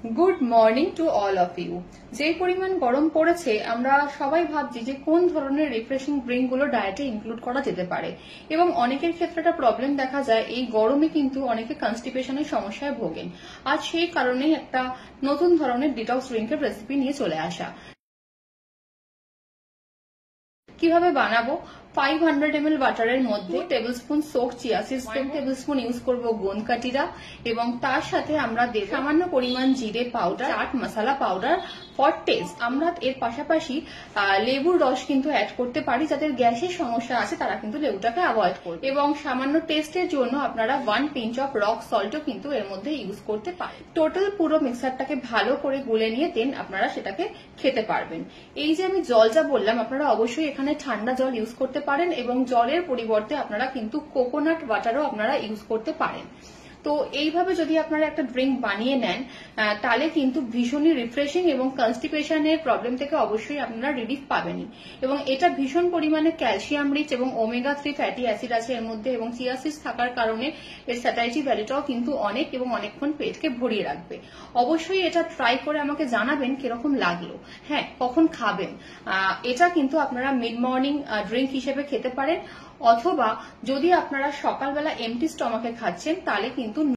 Good morning to all of you. যে পরিমাণ গরম পড়েছে আমরা সবাই ভাবছি যে কোন ধরনের রিফ্রেশিং ড্রিঙ্ক গুলো ডায়েটে ইনক্লুড করা যেতে পারে, এবং অনেকের ক্ষেত্রে একটা প্রবলেম দেখা যায়, এই গরমে কিন্তু অনেকে কনস্টিপেশনের সমস্যায় ভোগেন। আজ সেই কারণেই একটা নতুন ধরনের ডিটক্স ড্রিঙ্কের রেসিপি নিয়ে চলে আসা। কিভাবে বানাবো? 500 ml বাটারের মধ্যে table spoon soak chia seeds, 1 table spoon use করবো গোন্দ কাটিরা, এবং তার সাথে আমরা দেব সামান্য পরিমাণ জিরে powder, chaat masala powder for taste. আমরা এর পাশাপাশি লেবুর রস কিন্তু অ্যাড করতে পারি, যাদের গ্যাসের সমস্যা আছে তারা কিন্তু লেবুটাকে অ্যাভয়েড করবে। এবং সামান্য টেস্টের জন্য আপনারা 1 পিঞ্চ অফ রক সল্টও কিন্তু এর মধ্যে ইউজ করতে পারেন। টোটাল পুরো মিক্সারটাকে ভালো করে গুলে নিয়ে দেন আপনারা সেটাকে খেতে পারবেন। এই যে আমি জল যা বললাম, আপনারা অবশ্যই এখানে ঠান্ডা জল ইউজ করতে পারেন, এবং জলের পরিবর্তে আপনারা কিন্তু কোকোনাট ওয়াটারও আপনারা ইউজ করতে পারেন। তো এইভাবে যদি আপনারা একটা ড্রিঙ্ক বানিয়ে নেন তাহলে কিন্তু ভীষণই রিফ্রেশিং, এবং কনস্টিপেশনের প্রবলেম থেকে অবশ্যই আপনারা রিলিফ পাবেনই। এবং এটা ভীষণ পরিমাণে ক্যালসিয়াম রিচ এবং ওমেগা 3 ফ্যাটি অ্যাসিড আছে এর মধ্যে, এবং চিয়া সিডস থাকার কারণে এর স্যাটাইটি ভ্যালুটাও কিন্তু অনেক, এবং অনেকক্ষণ পেটকে ভরিয়ে রাখবে। অবশ্যই এটা ট্রাই করে আমাকে জানাবেন কিরকম লাগলো। হ্যাঁ, কখন খাবেন? এটা কিন্তু আপনারা মিড মর্নিং ড্রিঙ্ক হিসেবে খেতে পারেন, অথবা যদি আপনারা সকালবেলা এমটি স্টমাকে খাচ্ছেন তাহলে কিন্তু